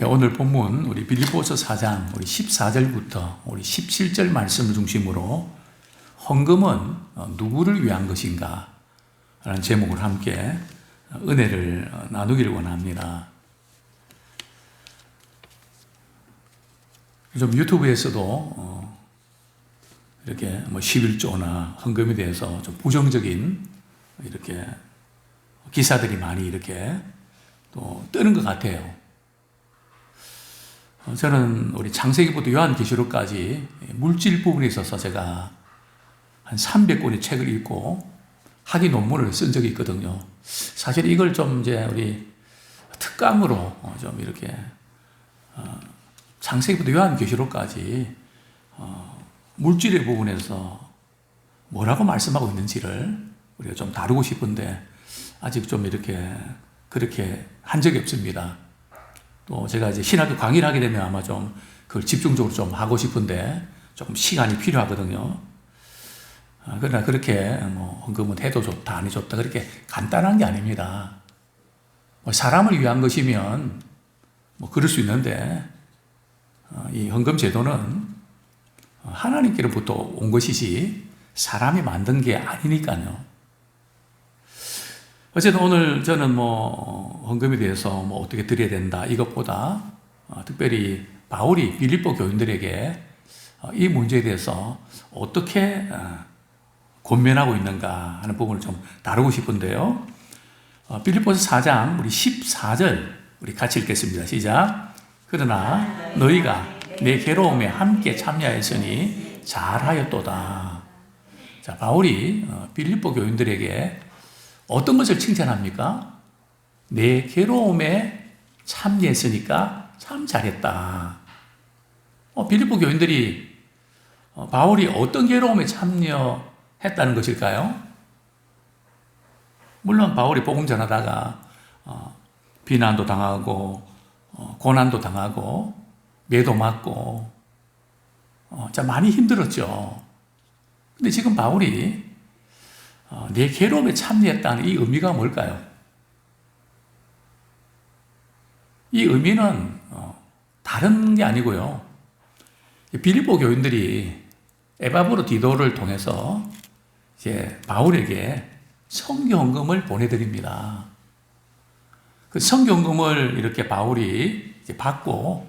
오늘 본문 우리 빌립보서 4장 우리 14절부터 우리 17절 말씀을 중심으로 헌금은 누구를 위한 것인가 라는 제목을 함께 은혜를 나누기를 원합니다. 좀 유튜브에서도 이렇게 11조나 헌금에 대해서 좀 부정적인 이렇게 기사들이 많이 이렇게 또 뜨는 것 같아요. 저는 우리 창세기부터 요한계시록까지 물질 부분에 있어서 제가 한 300권의 책을 읽고 학위 논문을 쓴 적이 있거든요. 사실 이걸 좀 이제 우리 특강으로 좀 이렇게 창세기부터 요한계시록까지 물질의 부분에서 뭐라고 말씀하고 있는지를 우리가 좀 다루고 싶은데 아직 좀 이렇게 그렇게 한 적이 없습니다. 또 제가 이제 신학교 강의를 하게 되면 아마 좀 그걸 집중적으로 좀 하고 싶은데 조금 시간이 필요하거든요. 그러나 그렇게 헌금은 해도 좋다, 안 해도 좋다, 그렇게 간단한 게 아닙니다. 사람을 위한 것이면 그럴 수 있는데, 이 헌금 제도는 하나님께로부터 온 것이지 사람이 만든 게 아니니까요. 어쨌든 오늘 저는 헌금에 대해서 어떻게 드려야 된다 이것보다 특별히 바울이 빌립보 교인들에게 이 문제에 대해서 어떻게 권면하고 있는가 하는 부분을 좀 다루고 싶은데요. 빌립보서 4장 우리 14절 우리 같이 읽겠습니다. 시작. 그러나 너희가 내 괴로움에 함께 참여했으니 잘하였도다. 자, 바울이 빌립보 교인들에게 어떤 것을 칭찬합니까? 내 괴로움에 참여했으니까 참 잘했다. 빌립보 교인들이 바울이 어떤 괴로움에 참여했다는 것일까요? 물론 바울이 복음 전하다가 비난도 당하고 고난도 당하고 매도 맞고 많이 힘들었죠. 근데 지금 바울이 내 괴로움에 참여했다는 이 의미가 뭘까요? 이 의미는 다른 게 아니고요. 빌립보 교인들이 에바브로 통해서 이제 바울에게 성경금을 보내드립니다. 그 성경금을 이렇게 바울이 이제 받고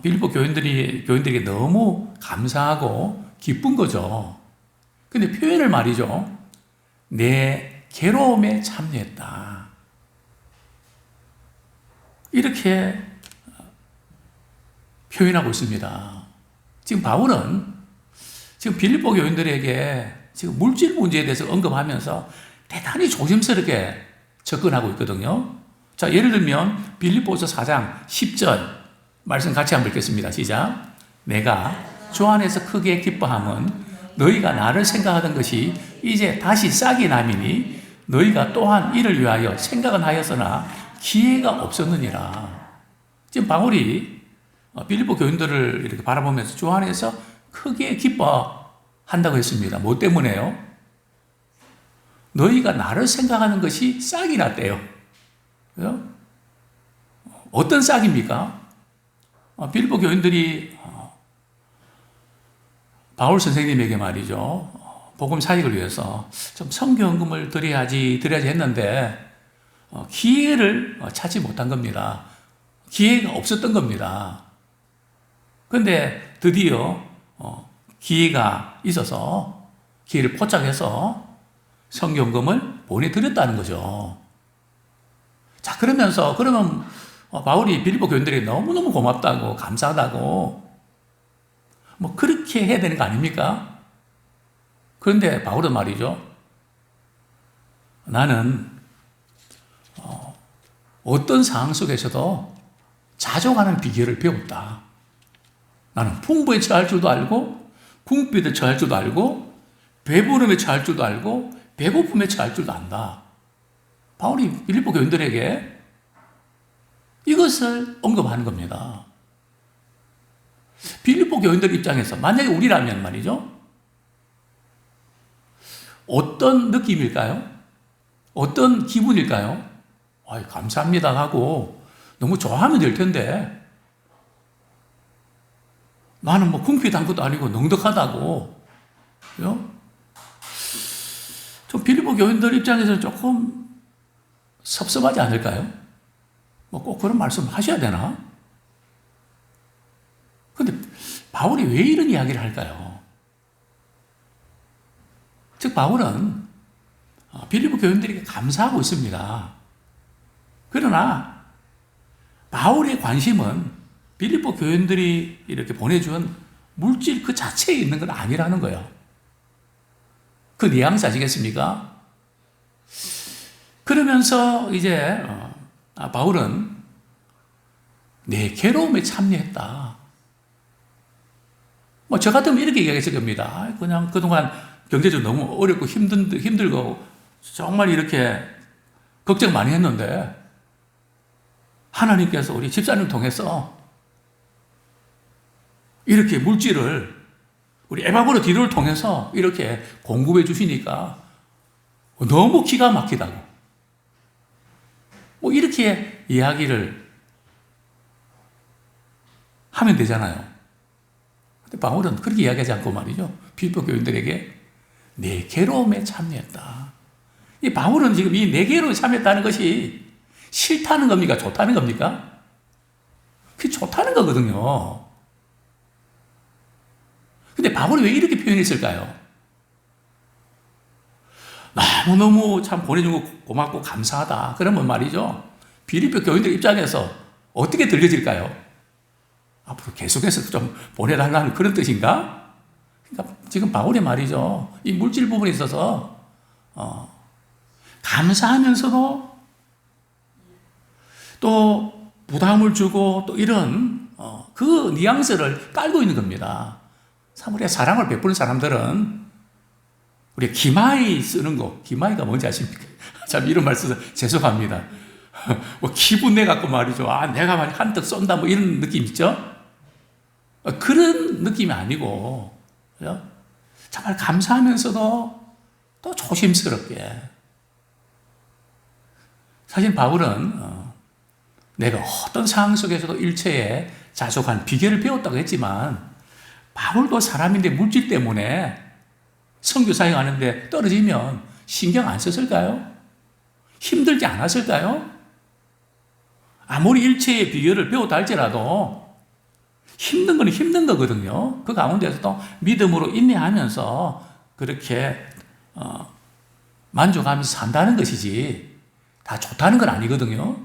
빌립보 교인들에게 너무 감사하고 기쁜 거죠. 근데 표현을 말이죠. 내 괴로움에 참여했다. 이렇게 표현하고 있습니다. 지금 바울은 지금 빌립보 교인들에게 지금 물질 문제에 대해서 언급하면서 대단히 조심스럽게 접근하고 있거든요. 자, 예를 들면 빌립보서 4장 10절 말씀 같이 한번 읽겠습니다. 시작. 내가 주 안에서 크게 기뻐함은 너희가 나를 생각하던 것이 이제 다시 싹이 남이니 너희가 또한 이를 위하여 생각은 하였으나 기회가 없었느니라. 지금 바울이 빌립보 교인들을 이렇게 바라보면서 주 안에서 크게 기뻐한다고 했습니다. 뭐 때문에요? 너희가 나를 생각하는 것이 싹이 났대요. 어떤 싹입니까? 빌립보 교인들이 바울 선생님에게 말이죠. 복음 사역을 위해서 좀 성경금을 드려야지 했는데 기회를 찾지 못한 겁니다. 기회가 없었던 겁니다. 그런데 드디어 기회가 있어서 기회를 포착해서 성경금을 보내드렸다는 거죠. 자, 그러면 바울이 빌립보 교인들에게 너무너무 고맙다고 감사하다고 그렇게 해야 되는 거 아닙니까? 그런데 바울은 말이죠. 나는 어떤 상황 속에서도 자족하는 비결을 배웠다. 나는 풍부에 처할 줄도 알고 궁핍에 처할 줄도 알고 배부름에 처할 줄도 알고 배고픔에 처할 줄도 안다. 바울이 빌립보 교인들에게 이것을 언급하는 겁니다. 빌립보 교인들 입장에서 만약에 우리라면 말이죠. 어떤 느낌일까요? 어떤 기분일까요? 감사합니다 하고 너무 좋아하면 될 텐데 나는 뭐 궁핍한 것도 아니고 넉넉하다고. 그죠? 좀 빌립보 교인들 입장에서는 조금 섭섭하지 않을까요? 뭐 꼭 그런 말씀 하셔야 되나? 근데 바울이 왜 이런 이야기를 할까요? 즉 바울은 빌립보 교인들에게 감사하고 있습니다. 그러나 바울의 관심은 빌립보 교인들이 이렇게 보내준 물질 그 자체에 있는 건 아니라는 거예요. 그 뉘앙스 아시겠습니까? 그러면서 이제 바울은 내 괴로움에 참여했다. 뭐 저 같으면 이렇게 얘기했을 겁니다. 그냥 그동안 경제적으로 너무 어렵고 힘들고 정말 이렇게 걱정 많이 했는데 하나님께서 우리 집사님 통해서 이렇게 물질을 우리 에바브로 통해서 이렇게 공급해 주시니까 너무 기가 막히다고. 뭐 이렇게 이야기를 하면 되잖아요. 근데 바울은 그렇게 이야기하지 않고 말이죠. 빌립보 교인들에게 내 괴로움에 참여했다. 이 바울은 지금 이 내 괴로움에 참여했다는 것이 싫다는 겁니까? 좋다는 겁니까? 그게 좋다는 거거든요. 근데 바울이 왜 이렇게 표현했을까요? 너무너무 참 보내준 거 고맙고 감사하다. 그러면 말이죠. 빌립보 교인들 입장에서 어떻게 들려질까요? 앞으로 계속해서 좀 보내달라는 그런 뜻인가? 그러니까 지금 바울의 말이죠. 이 물질 부분에 있어서 감사하면서도 또 부담을 주고 또 이런 그 뉘앙스를 깔고 있는 겁니다. 참 우리가 사랑을 베푸는 사람들은 우리 기마이 쓰는 거, 기마이가 뭔지 아십니까? 참 이런 말 써서 죄송합니다. 뭐 기분 내갖고 말이죠. 내가 만약 한턱 쏜다 뭐 이런 느낌 있죠? 그런 느낌이 아니고 그죠? 정말 감사하면서도 또 조심스럽게. 사실 바울은 내가 어떤 상황 속에서도 일체에 자족한 비결을 배웠다고 했지만 바울도 사람인데 물질 때문에 선교 사역하는데 떨어지면 신경 안 썼을까요? 힘들지 않았을까요? 아무리 일체의 비결을 배웠다 할지라도 힘든 건 힘든 거거든요. 그 가운데서도 믿음으로 인내하면서 그렇게 만족하면서 산다는 것이지 다 좋다는 건 아니거든요.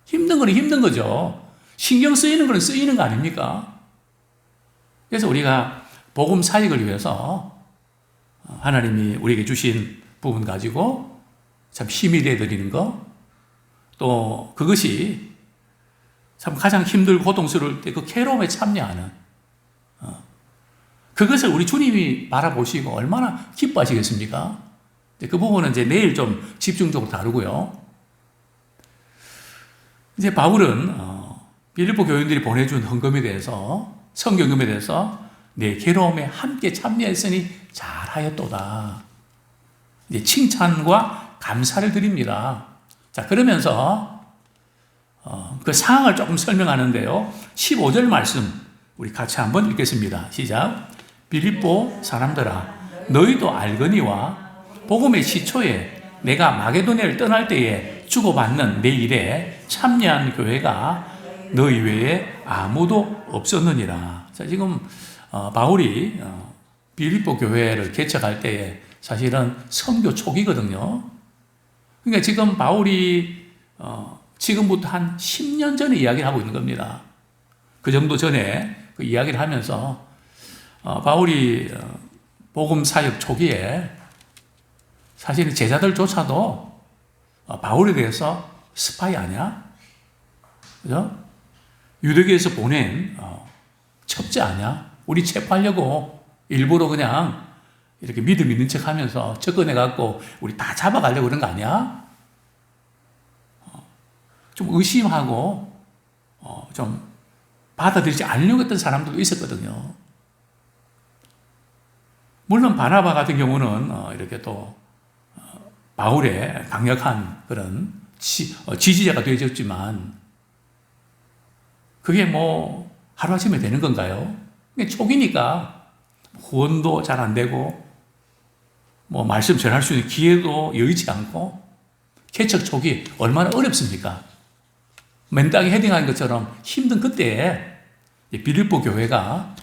힘든 건 힘든 거죠. 신경 쓰이는 건 쓰이는 거 아닙니까? 그래서 우리가 복음 사역을 위해서 하나님이 우리에게 주신 부분 가지고 참 힘이 되어드리는 거, 또 그것이 참 가장 힘들고 고통스러울 때 그 괴로움에 참여하는 그것을 우리 주님이 바라보시고 얼마나 기뻐하시겠습니까? 그 부분은 이제 내일 좀 집중적으로 다루고요. 이제 바울은 빌립보 교인들이 보내준 헌금에 대해서 성경금에 대해서 내 괴로움에 함께 참여했으니 잘하였도다. 이제 칭찬과 감사를 드립니다. 자, 그러면서 그 상황을 조금 설명하는데요. 15절 말씀 우리 같이 한번 읽겠습니다. 시작. 빌립보 사람들아, 너희도 알거니와 복음의 시초에 내가 마게도냐를 떠날 때에 주고받는 내 일에 참여한 교회가 너희 외에 아무도 없었느니라. 자, 지금 바울이 빌립보 교회를 개척할 때에 사실은 선교 초기거든요. 그러니까 지금 바울이 지금부터 한 10년 전에 이야기를 하고 있는 겁니다. 그 정도 전에 그 이야기를 하면서 바울이 복음 사역 초기에 사실 제자들조차도 바울에 대해서 스파이 아니야? 그죠? 유대교에서 보낸 첩자 아니야? 우리 체포하려고 일부러 그냥 이렇게 믿음 있는 척 하면서 접근해갖고 우리 다 잡아가려고 그런 거 아니야? 좀 의심하고 좀 받아들이지 않으려고 했던 사람들도 있었거든요. 물론 바나바 같은 경우는 이렇게 또 바울의 강력한 그런 지지자가 되어졌지만 그게 뭐 하루아침에 되는 건가요? 초기니까 후원도 잘 안 되고 뭐 말씀 전할 수 있는 기회도 여의치 않고 개척 초기 얼마나 어렵습니까? 맨땅에 헤딩하는 것처럼 힘든 그때에 빌립보 교회가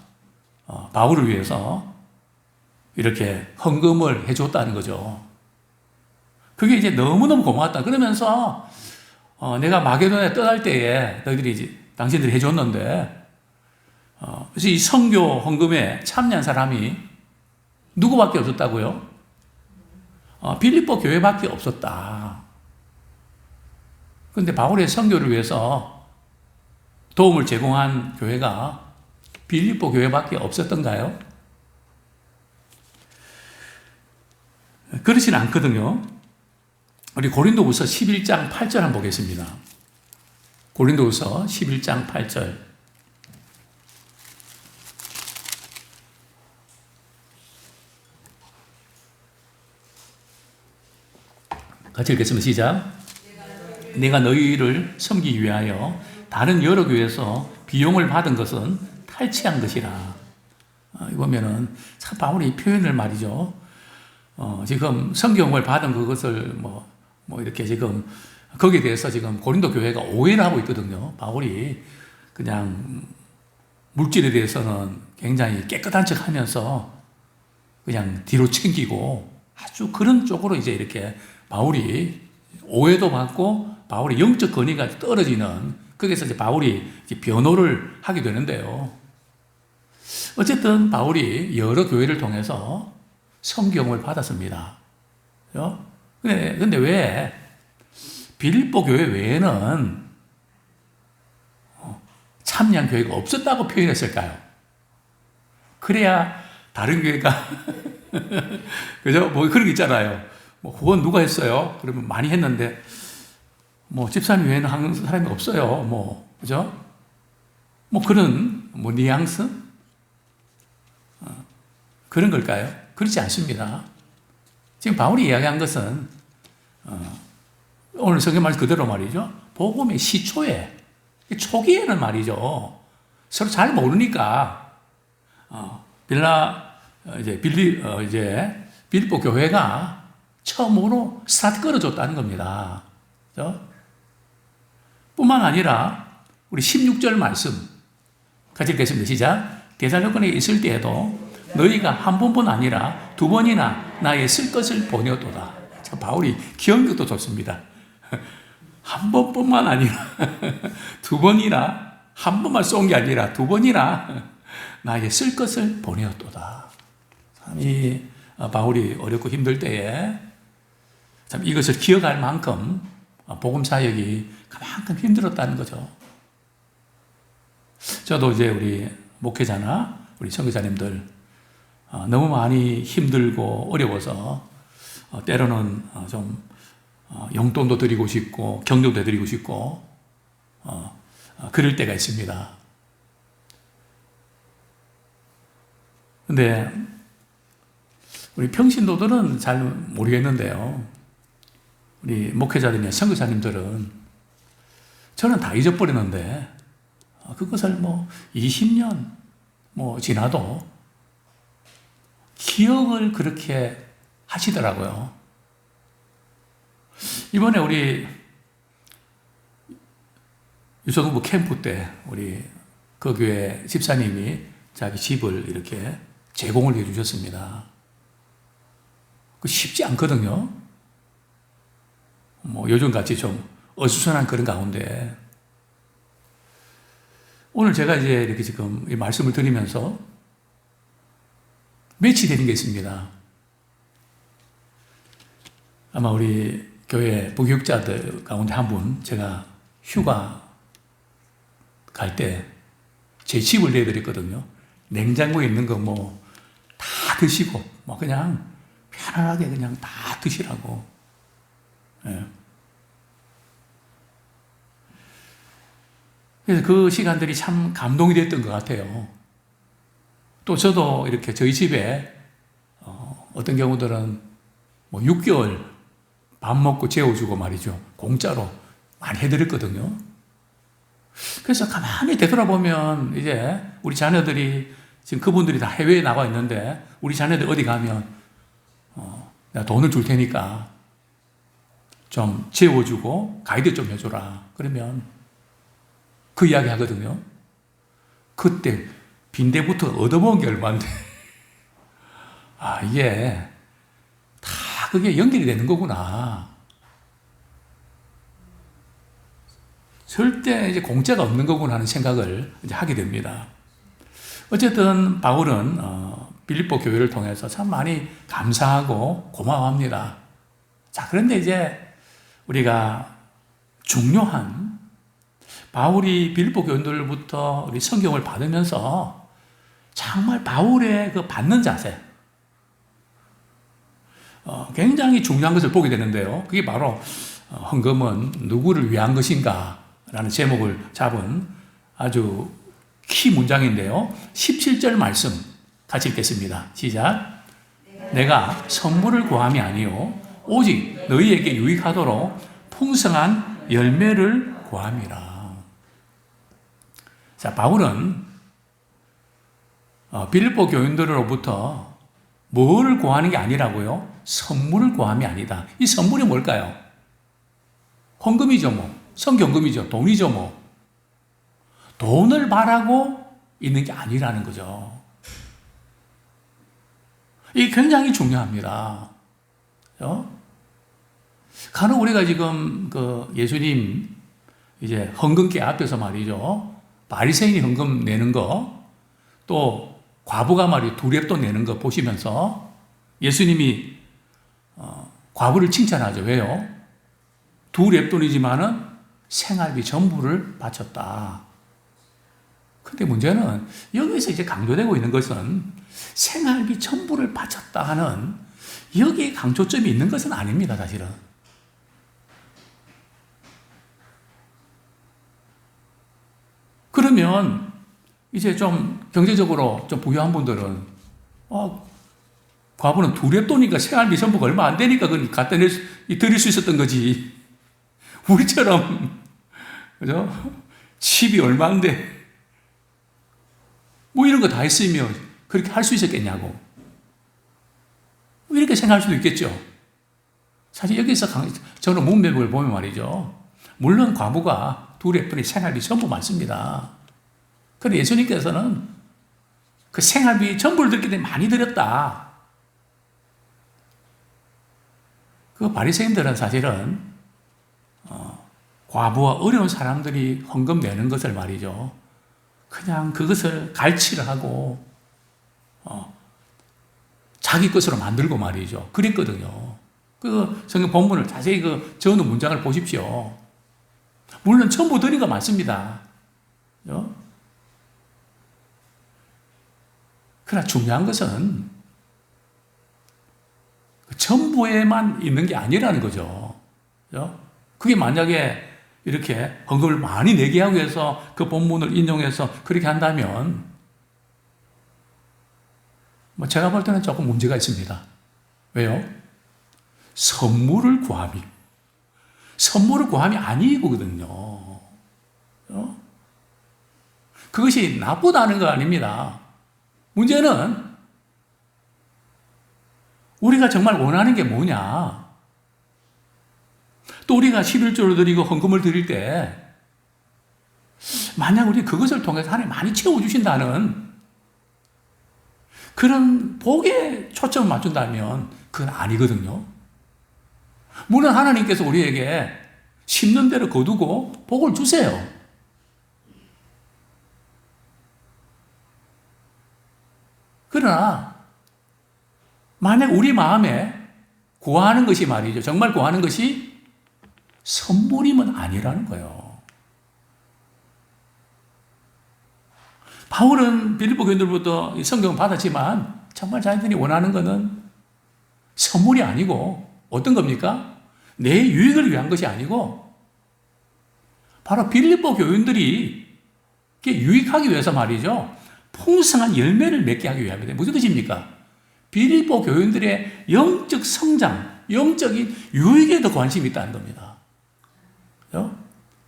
바울을 위해서 이렇게 헌금을 해줬다는 거죠. 그게 이제 너무너무 고마웠다. 그러면서 내가 마게도냐에 떠날 때에 당신들이 해줬는데 그래서 이 선교 헌금에 참여한 사람이 누구밖에 없었다고요? 빌립보 교회밖에 없었다. 그런데 바울의 선교를 위해서 도움을 제공한 교회가 빌립보 교회밖에 없었던가요? 그렇지는 않거든요. 우리 고린도후서 11장 8절 한번 보겠습니다. 고린도후서 11장 8절. 같이 읽겠습니다. 시작. 내가 너희를 섬기기 위하여 다른 여러 교회에서 비용을 받은 것은 탈취한 것이라. 이 보면은 참 바울이 표현을 말이죠. 지금 성경을 받은 그것을 뭐 이렇게 지금 거기에 대해서 지금 고린도 교회가 오해를 하고 있거든요. 바울이 그냥 물질에 대해서는 굉장히 깨끗한 척 하면서 그냥 뒤로 챙기고 아주 그런 쪽으로 이제 이렇게 바울이 오해도 받고 바울의 영적 권위가 떨어지는 거기서 이제 바울이 이제 변호를 하게 되는데요. 어쨌든 바울이 여러 교회를 통해서 성경을 받았습니다. 근데 왜 빌립보 교회 외에는 참여한 교회가 없었다고 표현했을까요? 그래야 다른 교회가 그죠? 뭐 그런 게 있잖아요. 뭐 후원 누가 했어요? 그러면 많이 했는데 뭐 집사님 외에는 하는 사람이 없어요. 뭐 그죠? 뭐 그런 뭐 뉘앙스 그런 걸까요? 그렇지 않습니다. 지금 바울이 이야기한 것은 오늘 성경 말씀 그대로 말이죠. 복음의 시초에 초기에는 말이죠. 서로 잘 모르니까 빌립보 교회가 처음으로 스타트 끌어줬다는 겁니다. 그렇죠? 뿐만 아니라 우리 16절 말씀 같이 읽겠습니다. 시작. 데살로니가에 있을 때에도 너희가 한 번뿐 아니라 두 번이나 나의 쓸 것을 보내었도다. 참 바울이 기억력도 좋습니다. 한 번뿐만 아니라 두 번이나 한 번만 쏜 게 아니라 두 번이나 나의 쓸 것을 보내었도다. 참 이 바울이 어렵고 힘들 때에 참 이것을 기억할 만큼 복음 사역이 그만큼 힘들었다는 거죠. 저도 이제 우리 목회자나 우리 선교사님들 너무 많이 힘들고 어려워서 때로는 좀 용돈도 드리고 싶고 격려도 드리고 싶고 그럴 때가 있습니다. 근데 우리 평신도들은 잘 모르겠는데요. 우리 목회자들이나 선교사님들은 저는 다 잊어버리는데 그것을 뭐 20년 지나도 기억을 그렇게 하시더라고요. 이번에 우리 유성부 캠프 때 우리 그 교회 집사님이 자기 집을 이렇게 제공을 해 주셨습니다. 그 쉽지 않거든요. 요즘같이 좀 어수선한 그런 가운데 오늘 제가 이제 이렇게 지금 이 말씀을 드리면서 며칠 되는 게 있습니다. 아마 우리 교회 부교육자들 가운데 한 분 제가 휴가 갈 때 제 집을 내드렸거든요. 냉장고에 있는 거 다 드시고 그냥 편안하게 그냥 다 드시라고. 예. 그래서 그 시간들이 참 감동이 됐던 것 같아요. 또 저도 이렇게 저희 집에 어떤 경우들은 6개월 밥 먹고 재워주고 말이죠. 공짜로 많이 해드렸거든요. 그래서 가만히 되돌아보면 이제 우리 자녀들이 지금 그분들이 다 해외에 나가 있는데 우리 자녀들 어디 가면 내가 돈을 줄 테니까 좀 재워주고 가이드 좀 해줘라. 그러면 그 이야기 하거든요. 그때 빈대부터 얻어먹은 게 얼마인데. 이게 다 그게 연결이 되는 거구나. 절대 이제 공짜가 없는 거구나 하는 생각을 이제 하게 됩니다. 어쨌든 바울은 빌립보 교회를 통해서 참 많이 감사하고 고마워합니다. 자, 그런데 이제 우리가 중요한 바울이 빌립보 교인들로부터 우리 성경을 받으면서 정말 바울의 그 받는 자세, 굉장히 중요한 것을 보게 되는데요. 그게 바로 헌금은 누구를 위한 것인가 라는 제목을 잡은 아주 키 문장인데요. 17절 말씀 같이 읽겠습니다. 시작. 내가 선물을 구함이 아니요 오직 너희에게 유익하도록 풍성한 열매를 구함이라. 자, 바울은 빌립보 교인들로부터 뭐를 구하는 게 아니라고요? 선물을 구함이 아니다. 이 선물이 뭘까요? 헌금이죠, 뭐. 성경금이죠. 돈이죠, 뭐. 돈을 바라고 있는 게 아니라는 거죠. 이게 굉장히 중요합니다. 간혹 우리가 지금 예수님 이제 헌금계 앞에서 말이죠. 바리새인이 헌금 내는 거, 또 과부가 말이 두렙돈 내는 거 보시면서 예수님이 과부를 칭찬하죠. 왜요? 두렙돈이지만은 생활비 전부를 바쳤다. 근데 문제는 여기서 이제 강조되고 있는 것은 생활비 전부를 바쳤다 하는 여기에 강조점이 있는 것은 아닙니다, 사실은. 그러면 이제 좀 경제적으로 좀 부유한 분들은 과부는 두렵돈이니까 생활비 전부가 얼마 안 되니까 그걸 갖다 드릴 수 있었던 거지. 우리처럼 그죠? 집이 얼마인데 뭐 이런 거 다 했으면 그렇게 할 수 있었겠냐고. 이렇게 생각할 수도 있겠죠. 사실 여기서 저는 문맥을 보면 말이죠. 물론 과부가 두렵돈이 생활비 전부 많습니다. 그런데 예수님께서는 그 생활비 전부를 드렸기 때문에 많이 드렸다. 그 바리새인들은 사실은 과부와 어려운 사람들이 헌금 내는 것을 말이죠. 그냥 그것을 갈취를 하고 자기 것으로 만들고 말이죠. 그랬거든요. 그 성경 본문을 자세히 그 적는 문장을 보십시오. 물론 전부 드린 거 맞습니다. 그러나 중요한 것은 전부에만 있는 게 아니라는 거죠. 그게 만약에 이렇게 헌금을 많이 내게 하기 위해서 그 본문을 인용해서 그렇게 한다면 제가 볼 때는 조금 문제가 있습니다. 왜요? 선물을 구함이 아니거든요. 그것이 나쁘다는 거 아닙니다. 문제는 우리가 정말 원하는 게 뭐냐? 또 우리가 11조를 드리고 헌금을 드릴 때 만약 우리 그것을 통해서 하나님 많이 채워주신다는 그런 복에 초점을 맞춘다면 그건 아니거든요. 물론 하나님께서 우리에게 심는 대로 거두고 복을 주세요. 그러나 만약 우리 마음에 구하는 것이 말이죠. 정말 구하는 것이 선물이면 아니라는 거예요. 바울은 빌립보 교인들부터 성경을 받았지만 정말 자신들이 원하는 것은 선물이 아니고 어떤 겁니까? 내 유익을 위한 것이 아니고 바로 빌립보 교인들이 유익하기 위해서 말이죠. 풍성한 열매를 맺게 하기 위함이다. 무슨 뜻입니까? 빌립보 교인들의 영적 성장, 영적인 유익에 더 관심이 있다는 겁니다.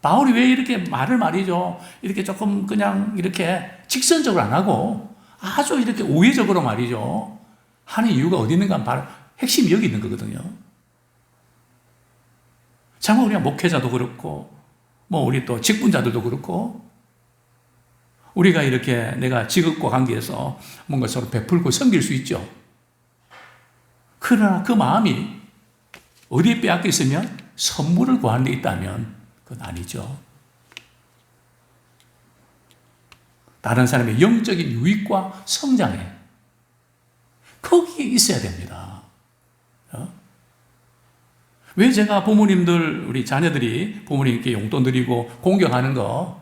바울이 왜 이렇게 말을 말이죠. 이렇게 조금 그냥 이렇게 직선적으로 안 하고 아주 이렇게 우회적으로 말이죠. 하는 이유가 어디 있는가 바로 핵심이 여기 있는 거거든요. 정말 우리가 목회자도 그렇고, 뭐 우리 또 직분자들도 그렇고, 우리가 이렇게 내가 직업과 관계에서 뭔가 서로 베풀고 섬길 수 있죠. 그러나 그 마음이 어디에 빼앗겨 있으면 선물을 구하는 데 있다면 그건 아니죠. 다른 사람의 영적인 유익과 성장에 거기에 있어야 됩니다. 왜 제가 부모님들, 우리 자녀들이 부모님께 용돈 드리고 공경하는 거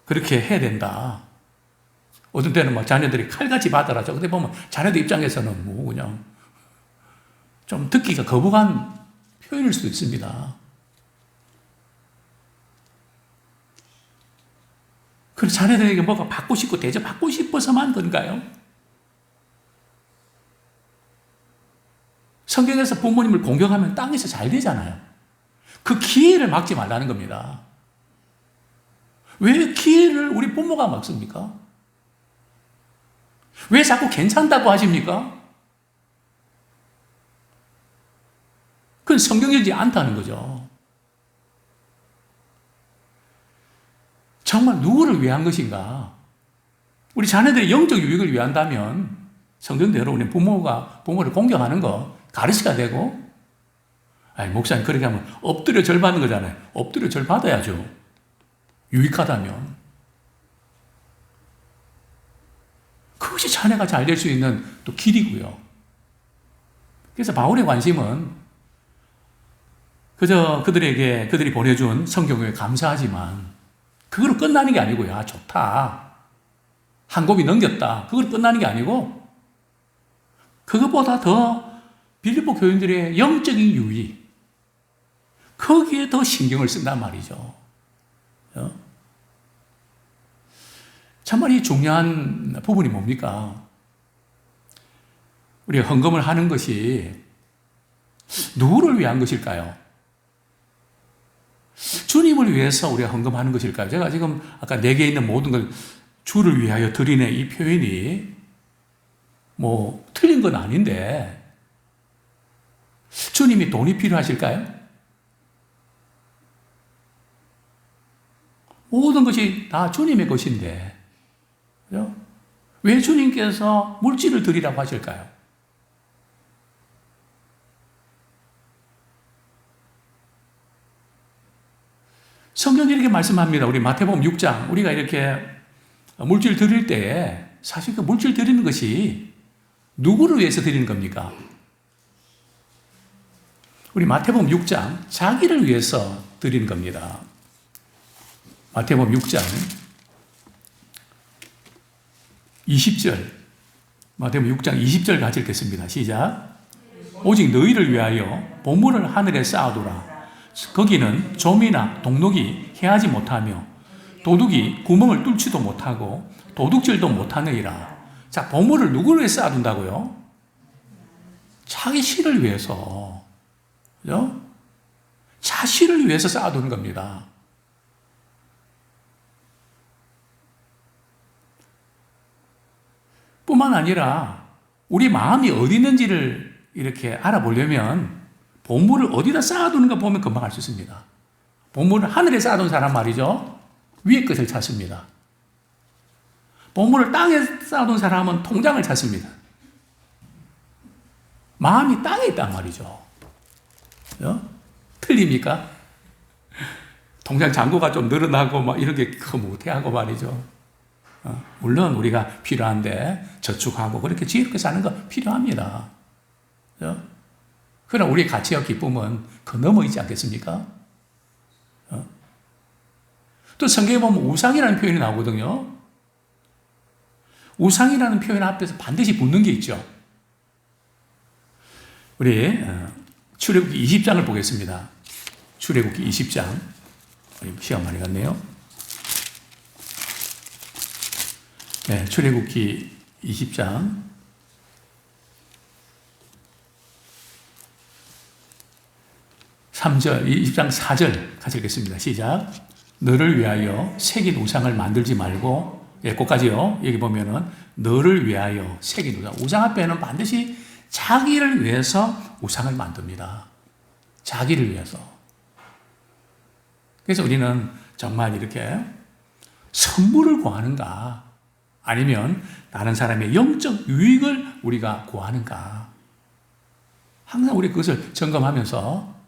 그렇게 해야 된다. 어떤 때는 막 자녀들이 칼같이 받아라. 저 그때 보면 자녀들 입장에서는 뭐 그냥 좀 듣기가 거부감 표현일 수도 있습니다. 그래서 자녀들에게 뭐가 받고 싶고 대접받고 싶어서만 그런가요? 성경에서 부모님을 공경하면 땅에서 잘 되잖아요. 그 기회를 막지 말라는 겁니다. 왜 기회를 우리 부모가 막습니까? 왜 자꾸 괜찮다고 하십니까? 그건 성경이지 않다는 거죠. 정말 누구를 위한 것인가? 우리 자녀들의 영적 유익을 위한다면 성경대로 우리 부모가 부모를 공경하는 거 가르치가 되고, 아니, 목사님 그렇게 하면 엎드려 절 받는 거잖아요. 엎드려 절 받아야죠. 유익하다면. 그것이 자녀가 잘 될 수 있는 또 길이고요. 그래서 바울의 관심은 그저 그들이 보내준 성경에 감사하지만 그걸로 끝나는 게 아니고요. 아, 좋다. 한 곱이 넘겼다. 그걸로 끝나는 게 아니고 그것보다 더 빌립보 교인들의 영적인 유익, 거기에 더 신경을 쓴단 말이죠. 참말 이 중요한 부분이 뭡니까? 우리가 헌금을 하는 것이 누구를 위한 것일까요? 주님을 위해서 우리가 헌금하는 것일까요? 제가 지금 아까 내게 있는 모든 걸 주를 위하여 드리네 이 표현이 뭐 틀린 건 아닌데 주님이 돈이 필요하실까요? 모든 것이 다 주님의 것인데 그죠? 왜 주님께서 물질을 드리라고 하실까요? 성경이 이렇게 말씀합니다. 우리 마태복음 6장 우리가 이렇게 물질 드릴 때에 사실 그 물질 드리는 것이 누구를 위해서 드리는 겁니까? 우리 마태복음 6장 자기를 위해서 드리는 겁니다. 마태복음 6장 20절 마태복음 6장 20절 같이 읽겠습니다. 시작. 오직 너희를 위하여 보물을 하늘에 쌓아두라. 거기는 좀이나 동록이 해하지 못하며 도둑이 구멍을 뚫지도 못하고 도둑질도 못하느니라. 자, 보물을 누구를 위해 쌓아둔다고요? 자기 씨를 위해서. 그죠? 자신을 위해서 쌓아두는 겁니다. 뿐만 아니라 우리 마음이 어디 있는지를 이렇게 알아보려면 보물을 어디다 쌓아두는 거 보면 금방 알 수 있습니다. 보물을 하늘에 쌓아둔 사람 말이죠. 위의 것을 찾습니다. 보물을 땅에 쌓아둔 사람은 통장을 찾습니다. 마음이 땅에 있단 말이죠. 틀립니까? 통장 잔고가 좀 늘어나고 막 이런 게 못해하고 말이죠. 물론 우리가 필요한데 저축하고 그렇게 지혜롭게 사는 거 필요합니다. 그러나 우리의 가치와 기쁨은 그 넘어 있지 않겠습니까? 또 성경에 보면 우상이라는 표현이 나오거든요. 우상이라는 표현 앞에서 반드시 붙는 게 있죠. 우리 출애굽기 20장을 보겠습니다. 출애굽기 20장. 시간 많이 갔네요. 네, 출애굽기 20장. 3절, 20장 4절 같이 읽겠습니다. 시작. 너를 위하여 새긴 우상을 만들지 말고, 예, 꼭까지요. 여기 보면은 너를 위하여 새긴 우상. 우상 앞에는 반드시 자기를 위해서 우상을 만듭니다. 자기를 위해서. 그래서 우리는 정말 이렇게 선물을 구하는가, 아니면 다른 사람의 영적 유익을 우리가 구하는가. 항상 우리 그것을 점검하면서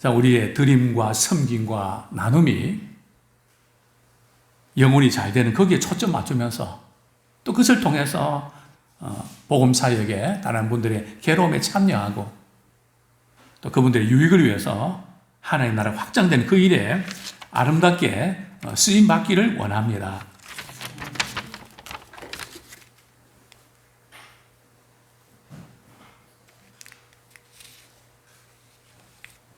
우리의 드림과 섬김과 나눔이 영혼이 잘 되는 거기에 초점 맞추면서 또 그것을 통해서 복음 사역에 다른 분들의 괴로움에 참여하고 또 그분들의 유익을 위해서 하나님 나라 확장되는 그 일에 아름답게 쓰임 받기를 원합니다.